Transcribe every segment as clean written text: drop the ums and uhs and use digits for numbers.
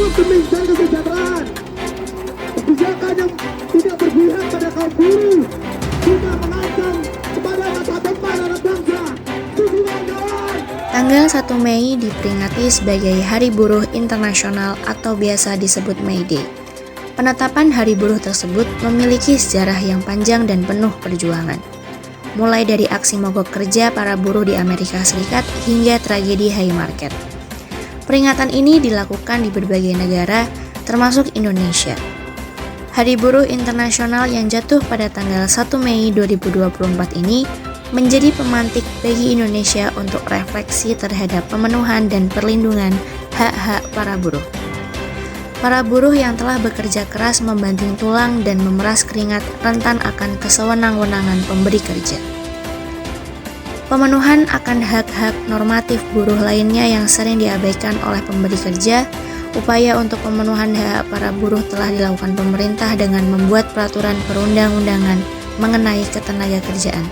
untuk demi menjaga kesejahteraan. Kebijakan yang tidak berpihak pada kaum buruh juga mengancam kepada masa depan anak bangsa. Tujuan kawan. Tanggal 1 Mei diperingati sebagai Hari Buruh Internasional atau biasa disebut May Day. Penetapan Hari Buruh tersebut memiliki sejarah yang panjang dan penuh perjuangan. Mulai dari aksi mogok kerja para buruh di Amerika Serikat hingga tragedi Haymarket. Peringatan ini dilakukan di berbagai negara, termasuk Indonesia. Hari Buruh Internasional yang jatuh pada tanggal 1 Mei 2024 ini menjadi pemantik bagi Indonesia untuk refleksi terhadap pemenuhan dan perlindungan hak-hak para buruh. Para buruh yang telah bekerja keras membanting tulang dan memeras keringat rentan akan kesewenang-wenangan pemberi kerja. Pemenuhan akan hak-hak normatif buruh lainnya yang sering diabaikan oleh pemberi kerja. Upaya untuk pemenuhan hak para buruh telah dilakukan pemerintah dengan membuat peraturan perundang-undangan mengenai ketenagakerjaan.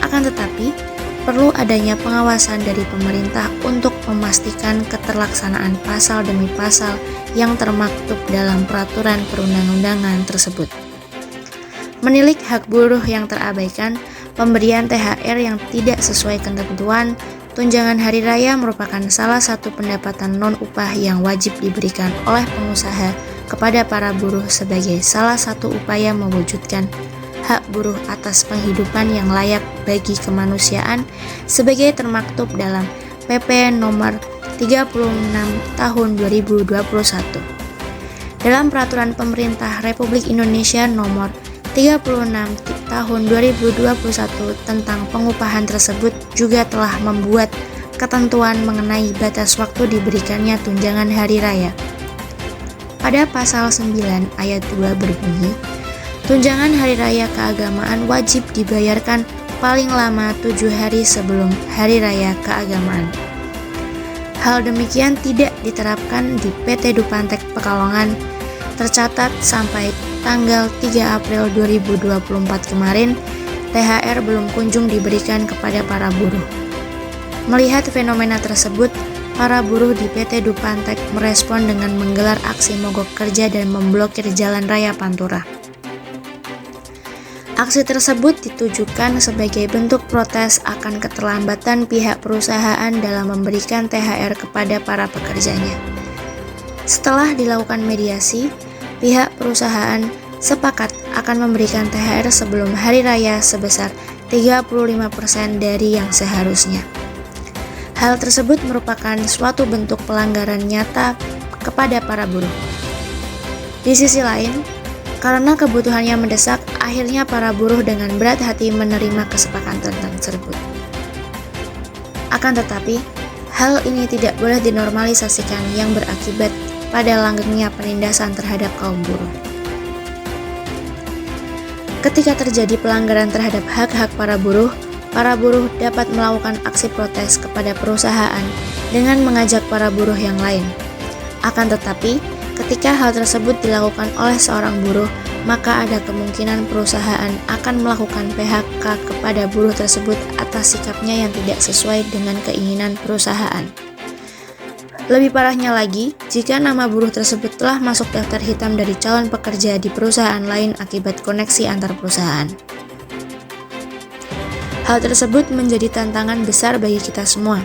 Akan tetapi, perlu adanya pengawasan dari pemerintah untuk memastikan keterlaksanaan pasal demi pasal yang termaktub dalam peraturan perundang-undangan tersebut. Menilik hak buruh yang terabaikan, pemberian THR yang tidak sesuai ketentuan, tunjangan hari raya merupakan salah satu pendapatan non-upah yang wajib diberikan oleh pengusaha kepada para buruh sebagai salah satu upaya mewujudkan hak buruh atas penghidupan yang layak bagi kemanusiaan sebagai termaktub dalam PP nomor 36 tahun 2021. Dalam peraturan pemerintah Republik Indonesia nomor 36 tahun 2021 tentang pengupahan tersebut juga telah membuat ketentuan mengenai batas waktu diberikannya tunjangan hari raya. Pada pasal 9 ayat 2 berbunyi, tunjangan hari raya keagamaan wajib dibayarkan paling lama 7 hari sebelum hari raya keagamaan. Hal demikian tidak diterapkan di PT Dupantek Pekalongan, tercatat sampai tanggal 3 April 2024 kemarin, THR belum kunjung diberikan kepada para buruh. Melihat fenomena tersebut, para buruh di PT Dupantek merespon dengan menggelar aksi mogok kerja dan memblokir Jalan Raya Pantura. Aksi tersebut ditujukan sebagai bentuk protes akan keterlambatan pihak perusahaan dalam memberikan THR kepada para pekerjanya. Setelah dilakukan mediasi, pihak perusahaan sepakat akan memberikan THR sebelum hari raya sebesar 35% dari yang seharusnya. Hal tersebut merupakan suatu bentuk pelanggaran nyata kepada para buruh. Di sisi lain, karena kebutuhannya mendesak, akhirnya para buruh dengan berat hati menerima kesepakatan tersebut. Akan tetapi, hal ini tidak boleh dinormalisasikan yang berakibat pada langgengnya penindasan terhadap kaum buruh. Ketika terjadi pelanggaran terhadap hak-hak para buruh dapat melakukan aksi protes kepada perusahaan dengan mengajak para buruh yang lain. Akan tetapi, ketika hal tersebut dilakukan oleh seorang buruh, maka ada kemungkinan perusahaan akan melakukan PHK kepada buruh tersebut atas sikapnya yang tidak sesuai dengan keinginan perusahaan. Lebih parahnya lagi, jika nama buruh tersebut telah masuk daftar hitam dari calon pekerja di perusahaan lain akibat koneksi antar perusahaan. Hal tersebut menjadi tantangan besar bagi kita semua.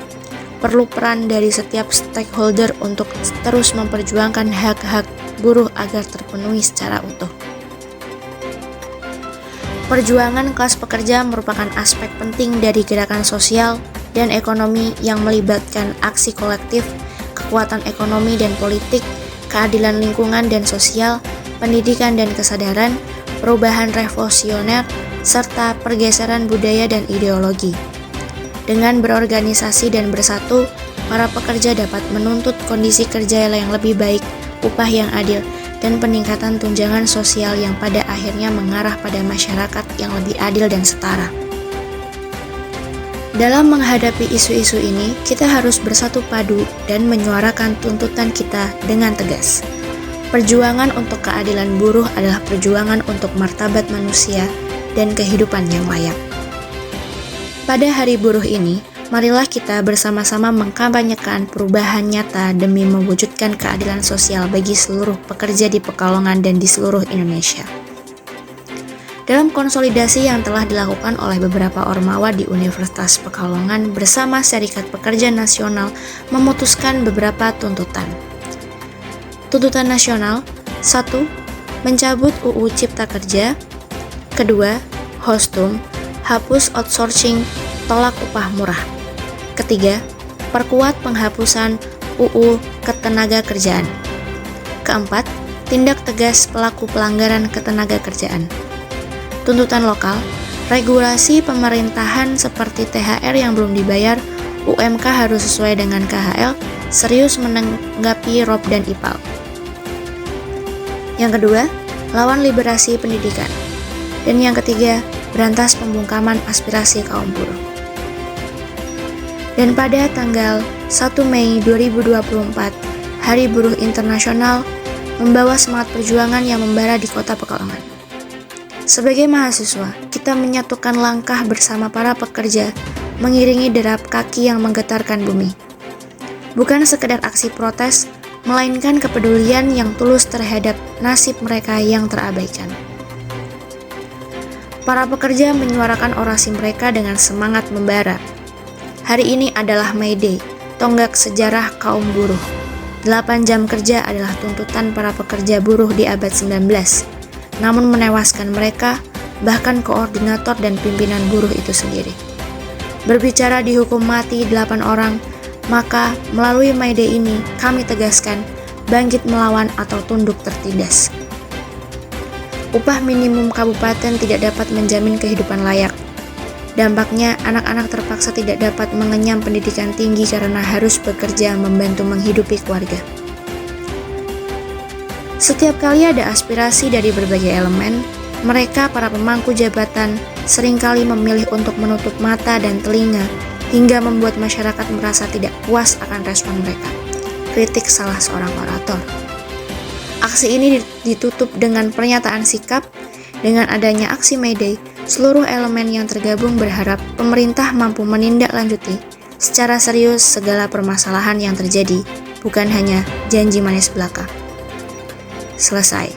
Perlu peran dari setiap stakeholder untuk terus memperjuangkan hak-hak buruh agar terpenuhi secara utuh. Perjuangan kelas pekerja merupakan aspek penting dari gerakan sosial dan ekonomi yang melibatkan aksi kolektif, kekuatan ekonomi dan politik, keadilan lingkungan dan sosial, pendidikan dan kesadaran, perubahan revolusioner, serta pergeseran budaya dan ideologi. Dengan berorganisasi dan bersatu, para pekerja dapat menuntut kondisi kerja yang lebih baik, upah yang adil, dan peningkatan tunjangan sosial yang pada akhirnya mengarah pada masyarakat yang lebih adil dan setara. Dalam menghadapi isu-isu ini, kita harus bersatu padu dan menyuarakan tuntutan kita dengan tegas. Perjuangan untuk keadilan buruh adalah perjuangan untuk martabat manusia dan kehidupan yang layak. Pada Hari Buruh ini, Marilah kita bersama-sama mengkampanyekan perubahan nyata demi mewujudkan keadilan sosial bagi seluruh pekerja di Pekalongan dan di seluruh Indonesia. Dalam konsolidasi yang telah dilakukan oleh beberapa ormawa di Universitas Pekalongan bersama Serikat Pekerja Nasional memutuskan beberapa tuntutan. Tuntutan nasional: 1. Mencabut UU Cipta Kerja. 2. Hostum, hapus outsourcing, tolak upah murah. 3. Perkuat penghapusan UU Ketenagakerjaan. 4. Tindak tegas pelaku pelanggaran ketenagakerjaan. Tuntutan lokal: regulasi pemerintahan seperti THR yang belum dibayar, UMK harus sesuai dengan KHL, serius menanggapi ROP dan IPAL. Yang kedua, lawan liberasi pendidikan. Dan yang ketiga, berantas pembungkaman aspirasi kaum buruh. Dan pada tanggal 1 Mei 2024, Hari Buruh Internasional membawa semangat perjuangan yang membara di kota Pekalongan. Sebagai mahasiswa, kita menyatukan langkah bersama para pekerja, mengiringi derap kaki yang menggetarkan bumi. Bukan sekedar aksi protes, melainkan kepedulian yang tulus terhadap nasib mereka yang terabaikan. Para pekerja menyuarakan orasi mereka dengan semangat membara. Hari ini adalah May Day, tonggak sejarah kaum buruh. 8 jam kerja adalah tuntutan para pekerja buruh di abad 19. Namun menewaskan mereka, bahkan koordinator dan pimpinan buruh itu sendiri. Berbicara dihukum mati 8 orang, maka melalui May Day ini kami tegaskan bangkit melawan atau tunduk tertindas. Upah minimum kabupaten tidak dapat menjamin kehidupan layak. Dampaknya, anak-anak terpaksa tidak dapat mengenyam pendidikan tinggi karena harus bekerja membantu menghidupi keluarga. Setiap kali ada aspirasi dari berbagai elemen, mereka, para pemangku jabatan, seringkali memilih untuk menutup mata dan telinga, hingga membuat masyarakat merasa tidak puas akan respon mereka. Kritik salah seorang orator. Aksi ini ditutup dengan pernyataan sikap. Dengan adanya aksi May Day, seluruh elemen yang tergabung berharap pemerintah mampu menindaklanjuti secara serius segala permasalahan yang terjadi, bukan hanya janji manis belaka. Selesai.